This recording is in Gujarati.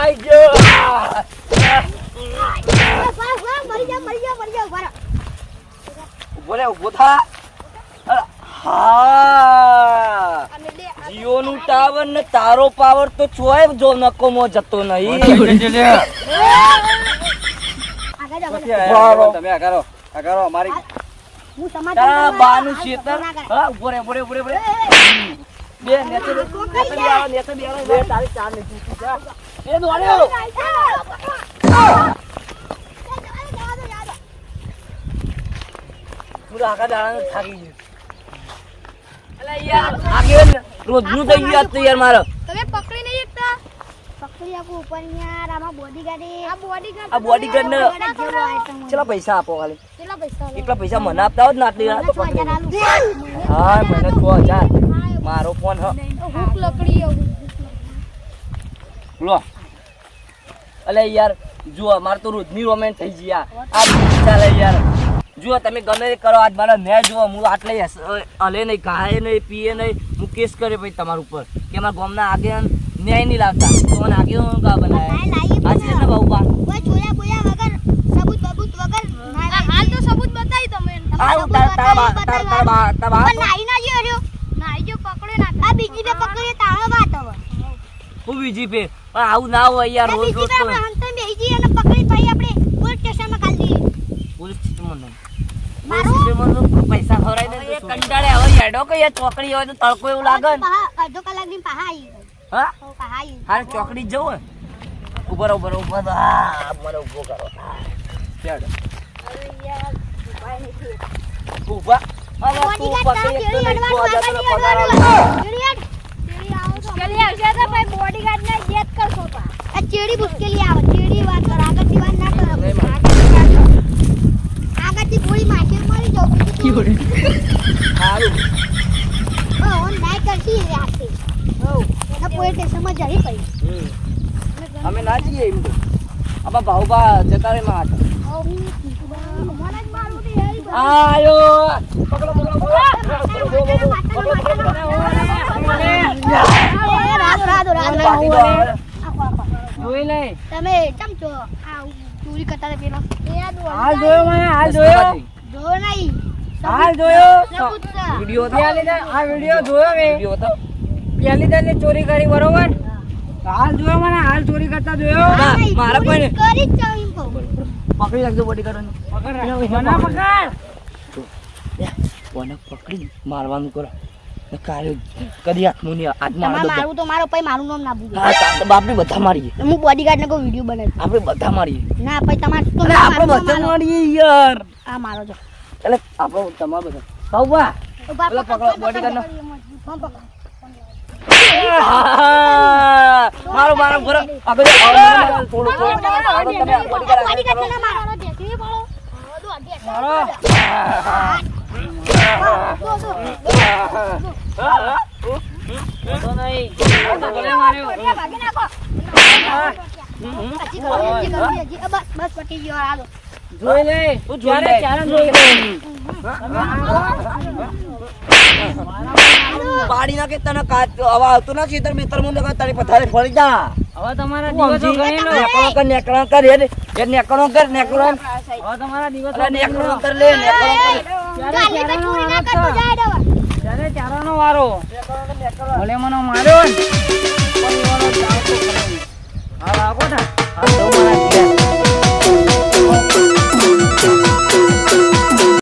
આઈ ગયો ઉભો થા હા જીઓ નું ટાવર ને તારો પાવર તો ચોય જો નકોમો જતો નહીં તમે આ કરો અમારી બાનું ખેતર હા ઉભો રે બે નેચે બે તારી ચાર ને જીતી જા એ દોડ્યો પૂરા આખા દાડા થાકી ગયો અલા યાર આગે રોજનું થઈ ગયું તો યાર મારો તમે પકડી નહીં એકતા પકડી આપો ઉપર યાર આમાં બોડીગાર્ડ આ બોડીગાર્ડ ને કેટલા પૈસા આપો ખાલી એટલા પૈસા મને આપતા હોત ને આટલી તો પકડી હા મને 6000 મારો ફોન હ હુક લકડી લો અલે યાર જો માર તો રોજની રોમેન્ટ થઈ ગયા આ ચાલે યાર જો તમે ગમે તે કરો આજ મારા મેચ જો હું આટલે હલે નહીં ખાય નહીં પીએ નહીં હું કેસ કરે ભાઈ તમારા ઉપર કે મારા ગામના આગે ન્યાય નહીં લાવતા તો મને આગે કા બનાય આજે ને બાબુ બા કોઈ જોયા બોયા વગર સબૂત વગર હાલ તો સબૂત બતાઈ તમે તારા નાઈ ના જો પકડે ના આ બીજી બે પકડે તાળો વાત હવે હું બીજી પે પણ આવું ના હોય યાર રોજ રોજ તો હંતન બેજી અને પકડી ભાઈ આપણે પોલીસ સ્ટેશનમાં કાલ દઈએ પોલીસ સ્ટેશન પૈસા ખવરાઈ દે કંટાળે હવે હેડો કે યાર ચોકડી હોય તો તડકો એવું લાગે ને અડધો કલાક ની પાહા આવી હા પાહા આવી હાલ ચોકડી જવું ને ઉભો હા મને ઉભો કરો હેડો અરે યાર ઉપાય નથી ઉભા અરે તું પકડી એક તો નહીં તો આજા તને પગાર આવે ચેડી આવશે તો ભાઈ બોડીગાર્ડ ને જેત કરશો પા આ ચેડી મુશ્કેલી આવે ચેડી વાત કર આગળથી વાત ના કરો આગળથી ગોળી મારશે મરી જાવ હારું ઓન નાઈ કરતી રાખે હો એના પોઈન્ટ સમજ આવી પડી અમે ના જઈએ એમ તો આમાં ભાઉબા જતા રે માં આયો પકડો જોઈ લે તમે કેમ છો આ ચોરી કરતા પેલો હાલ જોયો મને હાલ જોયો જો નહીં હાલ જોયો વિડિયો આ વિડિયો જોયો મે તો પહેલી દાને ચોરી કરી બરોબર હાલ જોયો મને હાલ ચોરી કરતા જોયો મારા પણ કરી જ જાવ એમ કહું પકડી રાખજો બોડી કાઢવાનું પકડ પકડી મારવાનું કરો કાર્ય કદી હાથનું નહીં આજ મારું તો મારો પછી મારું નામ ના ભૂલ હા બાપને બધા મારીએ હું બોડીગાર્ડ ને કોઈ વિડિયો બનાવી આપણે બધા મારીએ ના પછી તમારે તો આપણે બધા મારીએ યાર આ મારો જો એટલે આપણે તમાર બધા ભાઉબા પેલા પકડો બોડીગાર્ડ નો મારો ઘર આગળ થોડું તમે બોડીગાર્ડ ના મારો ઢેકડી પાડો મારો તો નહીં બોલે માર્યો ભાગી નાખો બસ પટી ગયો હાલો જોઈ લે તું જોઈ લે ચારણ જોઈ લે પાડી નાખે તને કાચ હવે આવતું ના ખેતર મેતર માં લગા તારી પથારે ફળી જા હવે તમારા દિવસો ગણી લો નેકળો કર યાર એ નેકળો કર નેકળો હવે તમારા દિવસો નેકળો કર લે નેકળો કર ગાલી પે ચોરી ના કરતો જાય દવા ત્યારે ચારનો વારો ભલે મને માર્યો ને પણ એવાનો જાવ તો ખરો. હા આગો થા